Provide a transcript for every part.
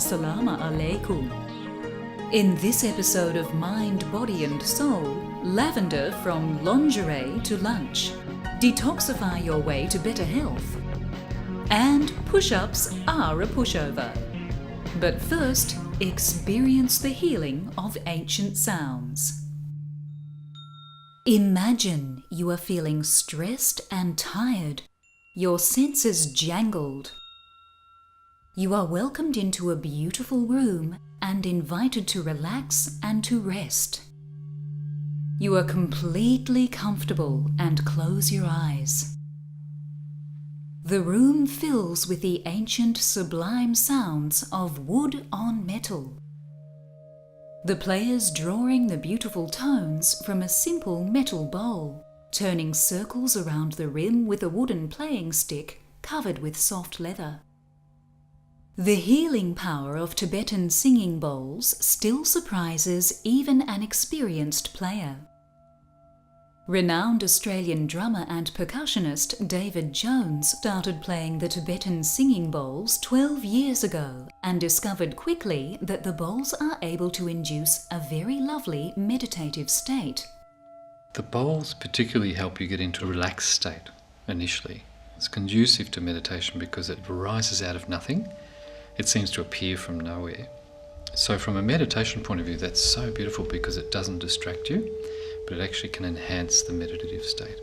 Assalamu alaikum. In this episode of Mind, Body and Soul, lavender from lingerie to lunch. Detoxify your way to better health. And push-ups are a pushover. But first, experience the healing of ancient sounds. Imagine you are feeling stressed and tired, your senses jangled. You are welcomed into a beautiful room and invited to relax and to rest. You are completely comfortable and close your eyes. The room fills with the ancient sublime sounds of wood on metal. The players drawing the beautiful tones from a simple metal bowl, turning circles around the rim with a wooden playing stick covered with soft leather. The healing power of Tibetan singing bowls still surprises even an experienced player. Renowned Australian drummer and percussionist David Jones started playing the Tibetan singing bowls 12 years ago and discovered quickly that the bowls are able to induce a very lovely meditative state. The bowls particularly help you get into a relaxed state initially. It's conducive to meditation because it arises out of nothing. It seems to appear from nowhere. So from a meditation point of view, that's so beautiful because it doesn't distract you, but it actually can enhance the meditative state.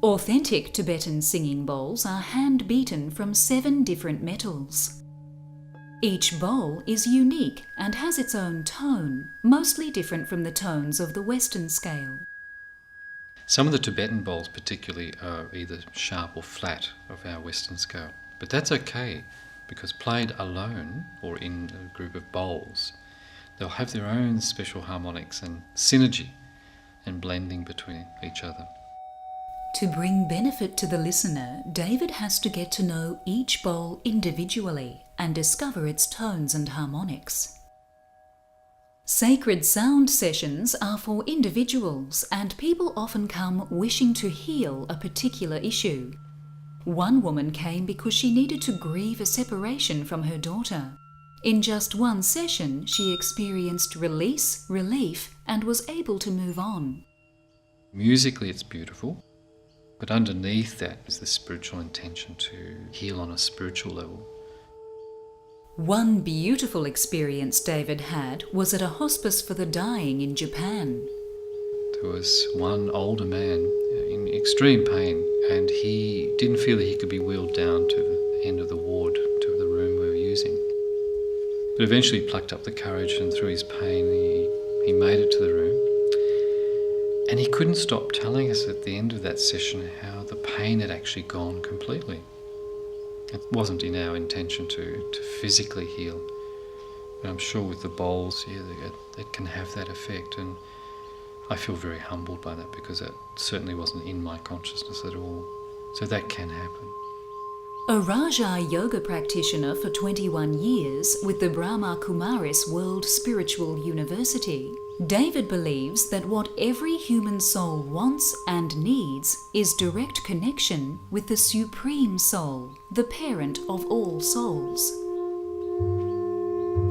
Authentic Tibetan singing bowls are hand-beaten from 7 different metals. Each bowl is unique and has its own tone, mostly different from the tones of the Western scale. Some of the Tibetan bowls particularly are either sharp or flat of our Western scale. But that's okay, because played alone or in a group of bowls, they'll have their own special harmonics and synergy and blending between each other. To bring benefit to the listener, David has to get to know each bowl individually and discover its tones and harmonics. Sacred sound sessions are for individuals, and people often come wishing to heal a particular issue. One woman came because she needed to grieve a separation from her daughter. In just one session, she experienced release, relief, and was able to move on. Musically it's beautiful, but underneath that is the spiritual intention to heal on a spiritual level. One beautiful experience David had was at a hospice for the dying in Japan. There was one older man in extreme pain, and he didn't feel that he could be wheeled down to the end of the ward, to the room we were using. But eventually he plucked up the courage, and through his pain he made it to the room. And he couldn't stop telling us at the end of that session how the pain had actually gone completely. It wasn't in our intention to physically heal, but I'm sure with the bowls, it can have that effect, and I feel very humbled by that because that certainly wasn't in my consciousness at all. So that can happen. A Raja yoga practitioner for 21 years with the Brahma Kumaris World Spiritual University, David believes that what every human soul wants and needs is direct connection with the Supreme Soul, the parent of all souls.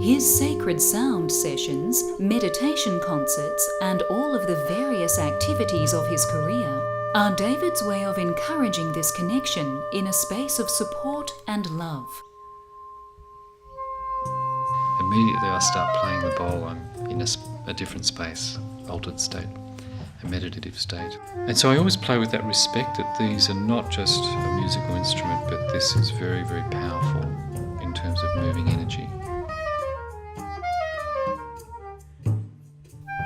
His sacred sound sessions, meditation concerts, and all of the various activities of his career are David's way of encouraging this connection in a space of support and love. Immediately I start playing the bowl, I'm in a different space, altered state, a meditative state. And so I always play with that respect that these are not just a musical instrument, but this is very, very powerful in terms of moving energy.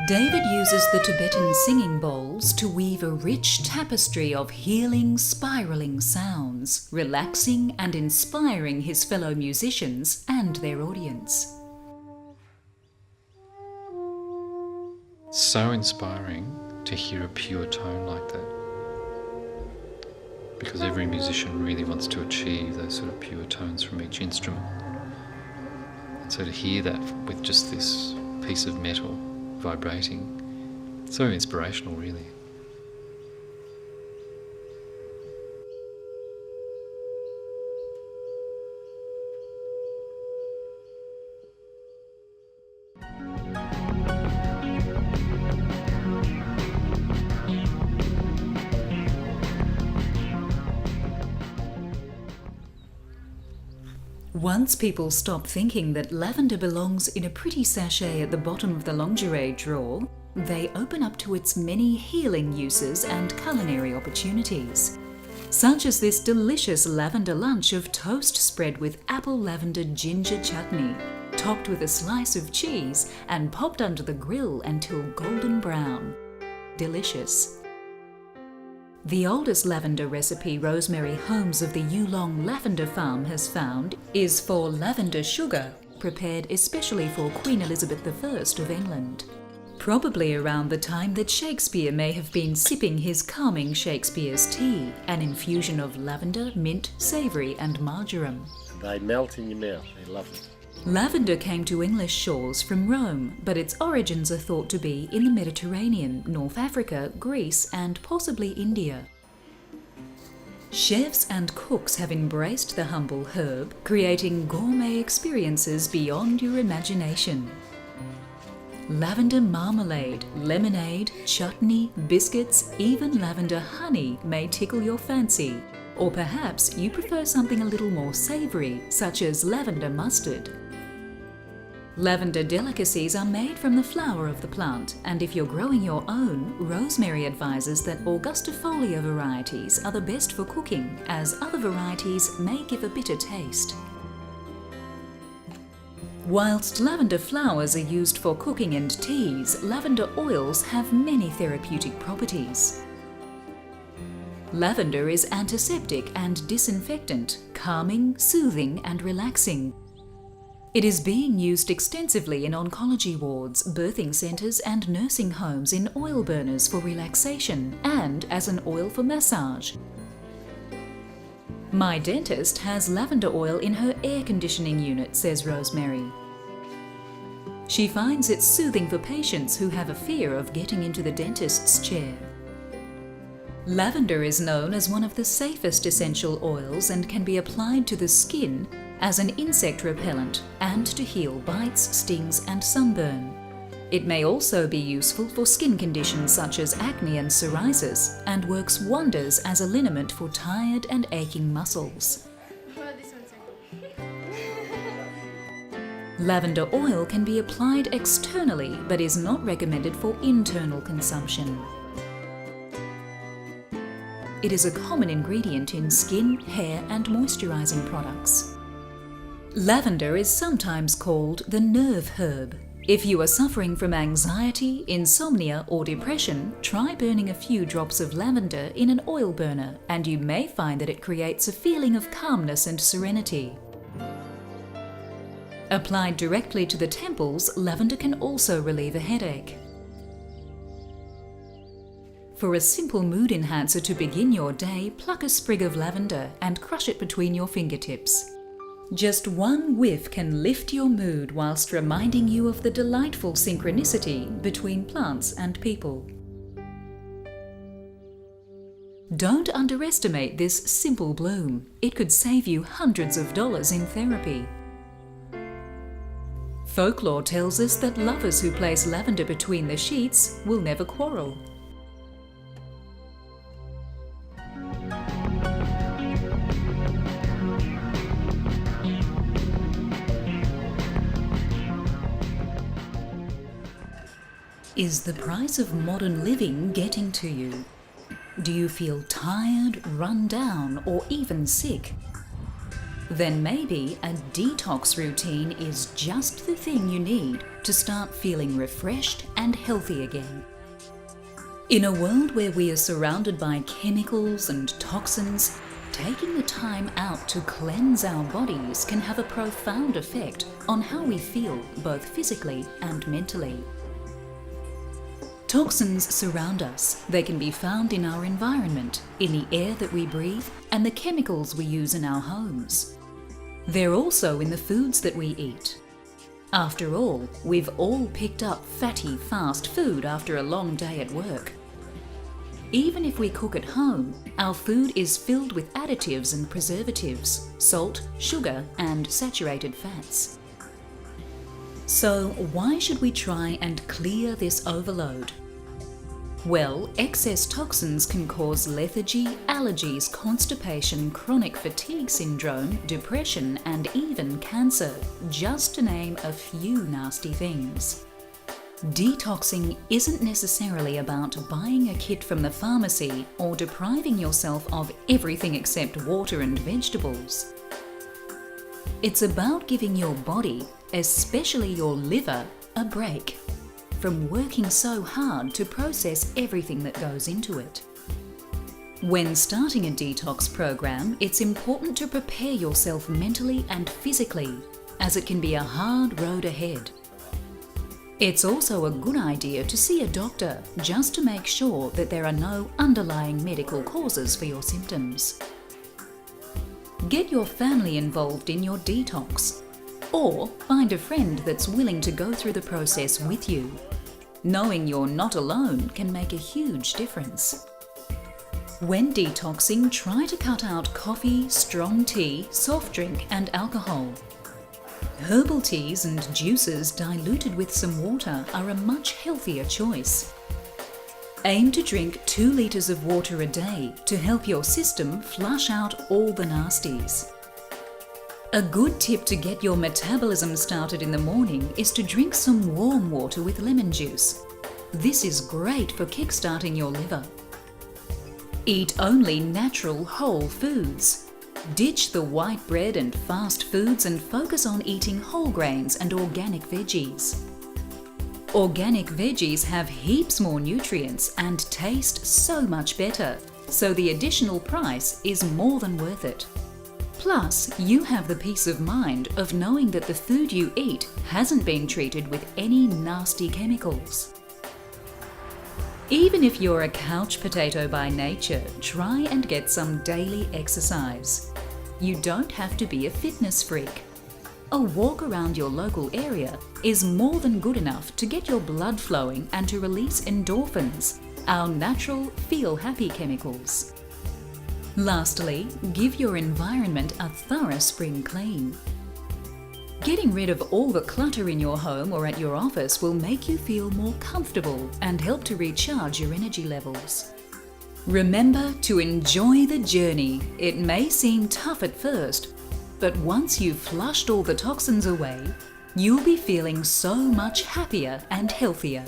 David uses the Tibetan singing bowls to weave a rich tapestry of healing, spiraling sounds, relaxing and inspiring his fellow musicians and their audience. So inspiring to hear a pure tone like that, because every musician really wants to achieve those sort of pure tones from each instrument. And so to hear that with just this piece of metal vibrating, it's so inspirational really. Once people stop thinking that lavender belongs in a pretty sachet at the bottom of the lingerie drawer, they open up to its many healing uses and culinary opportunities, such as this delicious lavender lunch of toast spread with apple lavender ginger chutney, topped with a slice of cheese and popped under the grill until golden brown. Delicious. The oldest lavender recipe Rosemary Holmes of the Yulong Lavender Farm has found is for lavender sugar, prepared especially for Queen Elizabeth I of England, probably around the time that Shakespeare may have been sipping his calming Shakespeare's tea, an infusion of lavender, mint, savoury and marjoram. They melt in your mouth, they're lovely. Lavender came to English shores from Rome, but its origins are thought to be in the Mediterranean, North Africa, Greece and possibly India. Chefs and cooks have embraced the humble herb, creating gourmet experiences beyond your imagination. Lavender marmalade, lemonade, chutney, biscuits, even lavender honey may tickle your fancy, or perhaps you prefer something a little more savoury, such as lavender mustard. Lavender delicacies are made from the flower of the plant, and if you're growing your own, Rosemary advises that Augustifolia varieties are the best for cooking, as other varieties may give a bitter taste. Whilst lavender flowers are used for cooking and teas, lavender oils have many therapeutic properties. Lavender is antiseptic and disinfectant, calming, soothing and relaxing. It is being used extensively in oncology wards, birthing centres and nursing homes in oil burners for relaxation and as an oil for massage. My dentist has lavender oil in her air conditioning unit, says Rosemary. She finds it soothing for patients who have a fear of getting into the dentist's chair. Lavender is known as one of the safest essential oils and can be applied to the skin as an insect repellent and to heal bites, stings and sunburn. It may also be useful for skin conditions such as acne and psoriasis and works wonders as a liniment for tired and aching muscles. Lavender oil can be applied externally but is not recommended for internal consumption. It is a common ingredient in skin, hair and moisturising products. Lavender is sometimes called the nerve herb. If you are suffering from anxiety, insomnia or depression, try burning a few drops of lavender in an oil burner and you may find that it creates a feeling of calmness and serenity. Applied directly to the temples, lavender can also relieve a headache. For a simple mood enhancer to begin your day, pluck a sprig of lavender and crush it between your fingertips. Just one whiff can lift your mood whilst reminding you of the delightful synchronicity between plants and people. Don't underestimate this simple bloom. It could save you hundreds of dollars in therapy. Folklore tells us that lovers who place lavender between the sheets will never quarrel. Is the price of modern living getting to you? Do you feel tired, run down, or even sick? Then maybe a detox routine is just the thing you need to start feeling refreshed and healthy again. In a world where we are surrounded by chemicals and toxins, taking the time out to cleanse our bodies can have a profound effect on how we feel both physically and mentally. Toxins surround us. They can be found in our environment, in the air that we breathe, and the chemicals we use in our homes. They're also in the foods that we eat. After all, we've all picked up fatty, fast food after a long day at work. Even if we cook at home, our food is filled with additives and preservatives, salt, sugar, and saturated fats. So why should we try and clear this overload? Well, excess toxins can cause lethargy, allergies, constipation, chronic fatigue syndrome, depression, and even cancer, just to name a few nasty things. Detoxing isn't necessarily about buying a kit from the pharmacy or depriving yourself of everything except water and vegetables. It's about giving your body, especially your liver, a break from working so hard to process everything that goes into it. When starting a detox program, it's important to prepare yourself mentally and physically, as it can be a hard road ahead. It's also a good idea to see a doctor just to make sure that there are no underlying medical causes for your symptoms. Get your family involved in your detox, or find a friend that's willing to go through the process with you. Knowing you're not alone can make a huge difference. When detoxing, try to cut out coffee, strong tea, soft drink, and alcohol. Herbal teas and juices diluted with some water are a much healthier choice. Aim to drink 2 litres of water a day to help your system flush out all the nasties. A good tip to get your metabolism started in the morning is to drink some warm water with lemon juice. This is great for kickstarting your liver. Eat only natural whole foods. Ditch the white bread and fast foods and focus on eating whole grains and organic veggies. Organic veggies have heaps more nutrients and taste so much better, so the additional price is more than worth it. Plus, you have the peace of mind of knowing that the food you eat hasn't been treated with any nasty chemicals. Even if you're a couch potato by nature, try and get some daily exercise. You don't have to be a fitness freak. A walk around your local area is more than good enough to get your blood flowing and to release endorphins, our natural feel-happy chemicals. Lastly, give your environment a thorough spring clean. Getting rid of all the clutter in your home or at your office will make you feel more comfortable and help to recharge your energy levels. Remember to enjoy the journey. It may seem tough at first, but once you've flushed all the toxins away, you'll be feeling so much happier and healthier.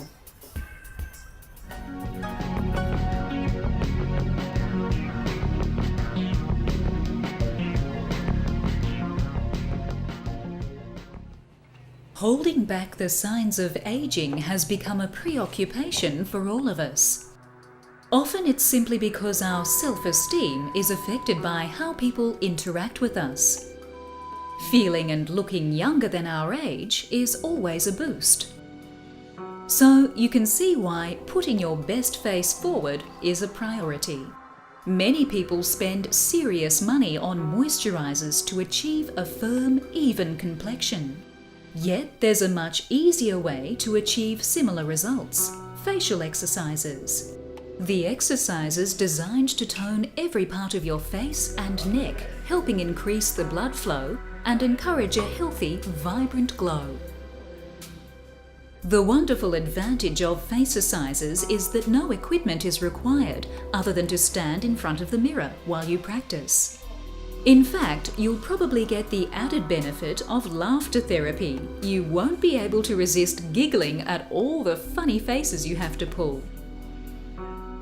Holding back the signs of aging has become a preoccupation for all of us. Often it's simply because our self-esteem is affected by how people interact with us. Feeling and looking younger than our age is always a boost. So you can see why putting your best face forward is a priority. Many people spend serious money on moisturizers to achieve a firm, even complexion. Yet there's a much easier way to achieve similar results: facial exercises. The exercises designed to tone every part of your face and neck, helping increase the blood flow and encourage a healthy, vibrant glow. The wonderful advantage of face exercises is that no equipment is required other than to stand in front of the mirror while you practice. In fact, you'll probably get the added benefit of laughter therapy. You won't be able to resist giggling at all the funny faces you have to pull.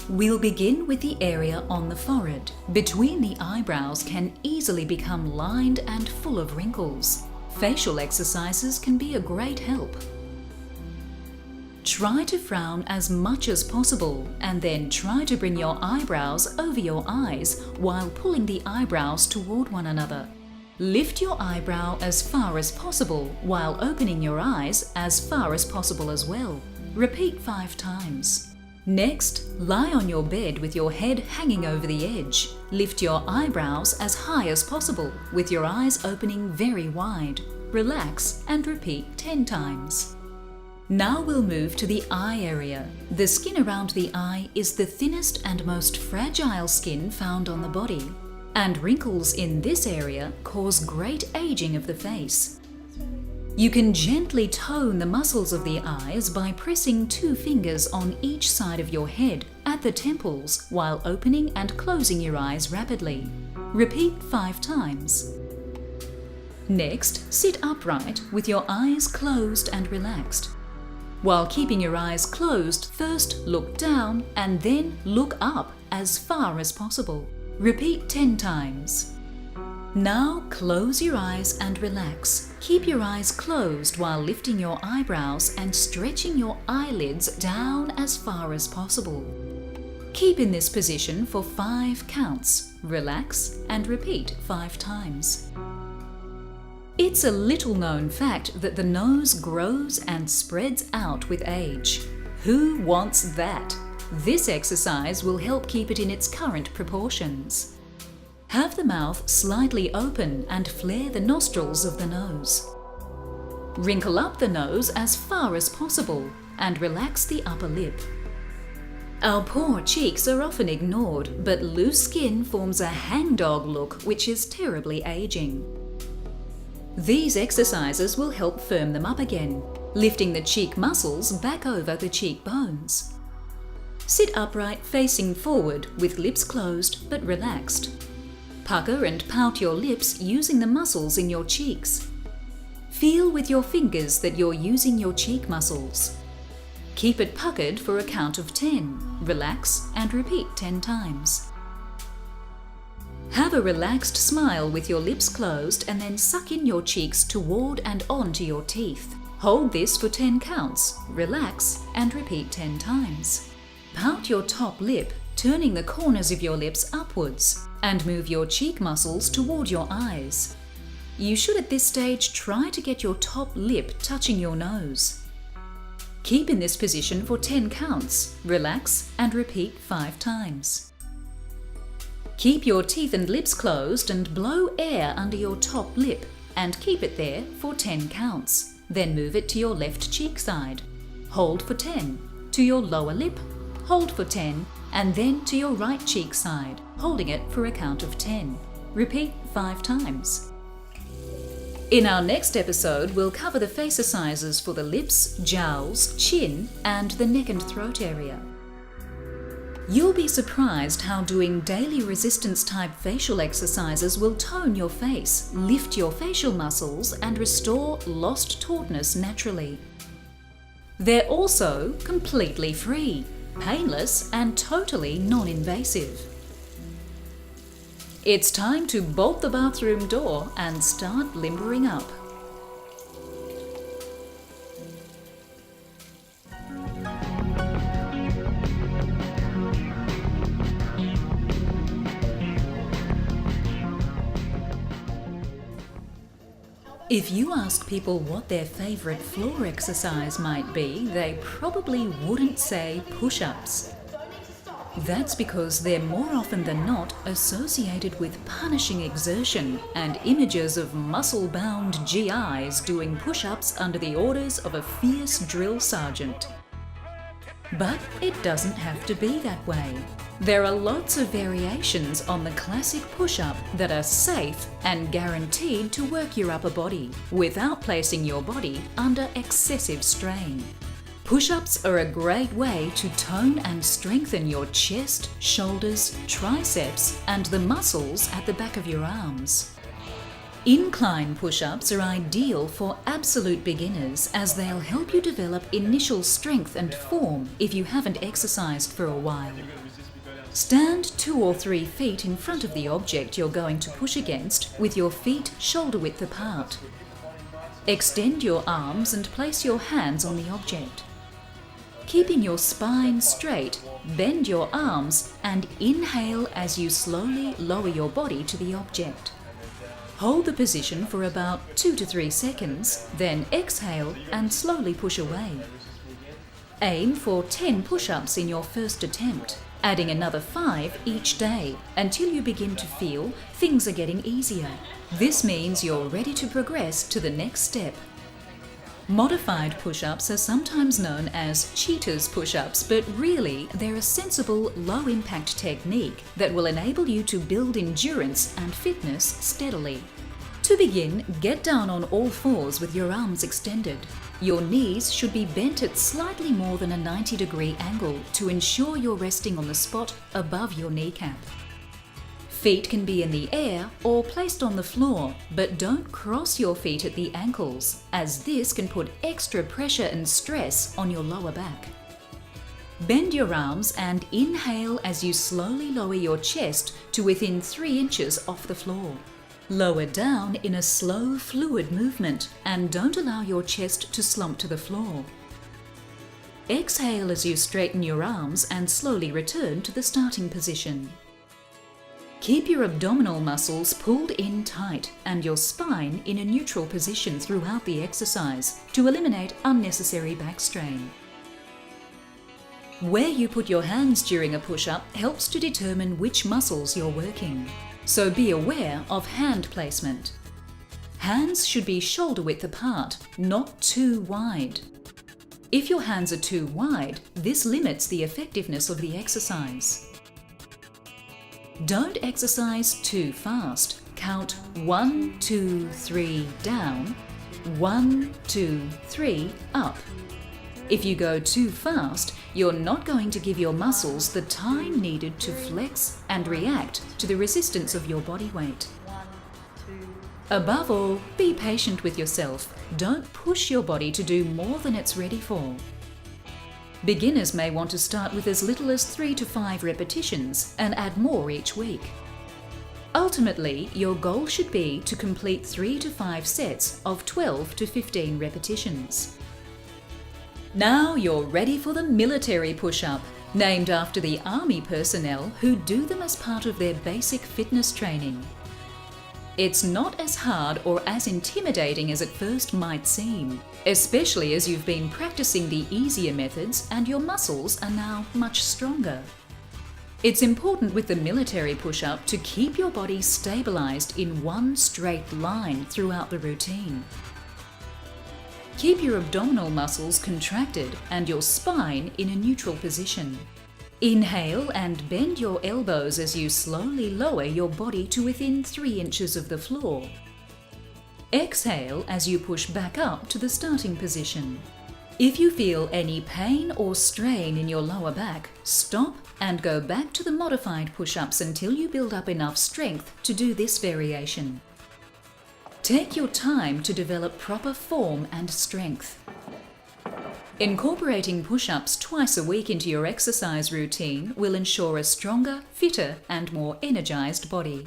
We'll begin with the area on the forehead. Between the eyebrows can easily become lined and full of wrinkles. Facial exercises can be a great help. Try to frown as much as possible and then try to bring your eyebrows over your eyes while pulling the eyebrows toward one another. Lift your eyebrow as far as possible while opening your eyes as far as possible as well. Repeat 5 times. Next, lie on your bed with your head hanging over the edge. Lift your eyebrows as high as possible with your eyes opening very wide. Relax and repeat 10 times. Now we'll move to the eye area. The skin around the eye is the thinnest and most fragile skin found on the body, and wrinkles in this area cause great aging of the face. You can gently tone the muscles of the eyes by pressing 2 fingers on each side of your head at the temples while opening and closing your eyes rapidly. Repeat 5 times. Next, sit upright with your eyes closed and relaxed. While keeping your eyes closed, first look down and then look up as far as possible. Repeat 10 times. Now close your eyes and relax. Keep your eyes closed while lifting your eyebrows and stretching your eyelids down as far as possible. Keep in this position for 5 counts. Relax and repeat 5 times. It's a little known fact that the nose grows and spreads out with age. Who wants that? This exercise will help keep it in its current proportions. Have the mouth slightly open and flare the nostrils of the nose. Wrinkle up the nose as far as possible and relax the upper lip. Our poor cheeks are often ignored, but loose skin forms a hangdog look which is terribly aging. These exercises will help firm them up again, lifting the cheek muscles back over the cheekbones. Sit upright facing forward with lips closed but relaxed. Pucker and pout your lips using the muscles in your cheeks. Feel with your fingers that you're using your cheek muscles. Keep it puckered for a count of 10. Relax and repeat 10 times. Have a relaxed smile with your lips closed and then suck in your cheeks toward and onto your teeth. Hold this for 10 counts. Relax and repeat 10 times. Pout your top lip, turning the corners of your lips upwards, and move your cheek muscles toward your eyes. You should at this stage try to get your top lip touching your nose. Keep in this position for 10 counts. Relax and repeat 5 times. Keep your teeth and lips closed and blow air under your top lip and keep it there for 10 counts. Then move it to your left cheek side. Hold for 10. To your lower lip. Hold for 10 and then to your right cheek side, holding it for a count of 10. Repeat 5 times. In our next episode, we'll cover the face exercises for the lips, jowls, chin, and the neck and throat area. You'll be surprised how doing daily resistance type facial exercises will tone your face, lift your facial muscles, and restore lost tautness naturally. They're also completely free, painless, and totally non-invasive. It's time to bolt the bathroom door and start limbering up. If you ask people what their favourite floor exercise might be, they probably wouldn't say push-ups. That's because they're more often than not associated with punishing exertion and images of muscle-bound GIs doing push-ups under the orders of a fierce drill sergeant. But it doesn't have to be that way. There are lots of variations on the classic push-up that are safe and guaranteed to work your upper body without placing your body under excessive strain. Push-ups are a great way to tone and strengthen your chest, shoulders, triceps, and the muscles at the back of your arms. Incline push-ups are ideal for absolute beginners as they'll help you develop initial strength and form if you haven't exercised for a while. Stand 2 or 3 feet in front of the object you're going to push against with your feet shoulder width apart. Extend your arms and place your hands on the object. Keeping your spine straight, bend your arms and inhale as you slowly lower your body to the object. Hold the position for about 2 to 3 seconds, then exhale and slowly push away. Aim for 10 push-ups in your first attempt, adding another 5 each day until you begin to feel things are getting easier. This means you're ready to progress to the next step. Modified push-ups are sometimes known as cheaters push-ups, but really they're a sensible, low-impact technique that will enable you to build endurance and fitness steadily. To begin, get down on all fours with your arms extended. Your knees should be bent at slightly more than a 90-degree angle to ensure you're resting on the spot above your kneecap. Feet can be in the air or placed on the floor, but don't cross your feet at the ankles, as this can put extra pressure and stress on your lower back. Bend your arms and inhale as you slowly lower your chest to within 3 inches off the floor. Lower down in a slow, fluid movement and don't allow your chest to slump to the floor. Exhale as you straighten your arms and slowly return to the starting position. Keep your abdominal muscles pulled in tight and your spine in a neutral position throughout the exercise to eliminate unnecessary back strain. Where you put your hands during a push-up helps to determine which muscles you're working, so be aware of hand placement. Hands should be shoulder width apart, not too wide. If your hands are too wide, this limits the effectiveness of the exercise. Don't exercise too fast. Count 1, 2, 3 down, 1, 2, 3 up. If you go too fast, you're not going to give your muscles the time needed to flex and react to the resistance of your body weight. Above all, be patient with yourself. Don't push your body to do more than it's ready for. Beginners may want to start with as little as 3 to 5 repetitions and add more each week. Ultimately, your goal should be to complete 3 to 5 sets of 12 to 15 repetitions. Now you're ready for the military push-up, named after the army personnel who do them as part of their basic fitness training. It's not as hard or as intimidating as it first might seem, especially as you've been practicing the easier methods and your muscles are now much stronger. It's important with the military push-up to keep your body stabilized in one straight line throughout the routine. Keep your abdominal muscles contracted and your spine in a neutral position. Inhale and bend your elbows as you slowly lower your body to within 3 inches of the floor. Exhale as you push back up to the starting position. If you feel any pain or strain in your lower back, stop and go back to the modified push-ups until you build up enough strength to do this variation. Take your time to develop proper form and strength. Incorporating push-ups twice a week into your exercise routine will ensure a stronger, fitter, and more energized body.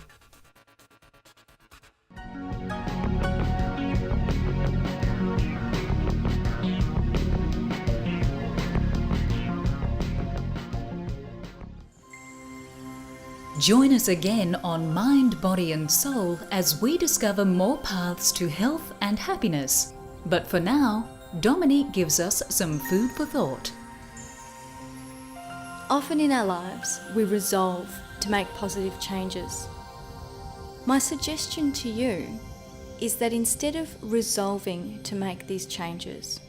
Join us again on Mind, Body and Soul as we discover more paths to health and happiness. But for now, Dominique gives us some food for thought. Often in our lives, we resolve to make positive changes. My suggestion to you is that instead of resolving to make these changes,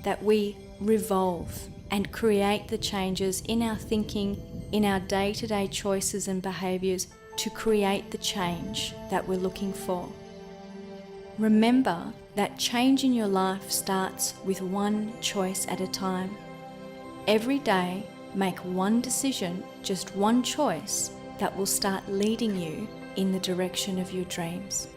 that we revolve and create the changes in our thinking, in our day-to-day choices and behaviours to create the change that we're looking for. Remember that change in your life starts with one choice at a time. Every day, make one decision, just one choice, that will start leading you in the direction of your dreams.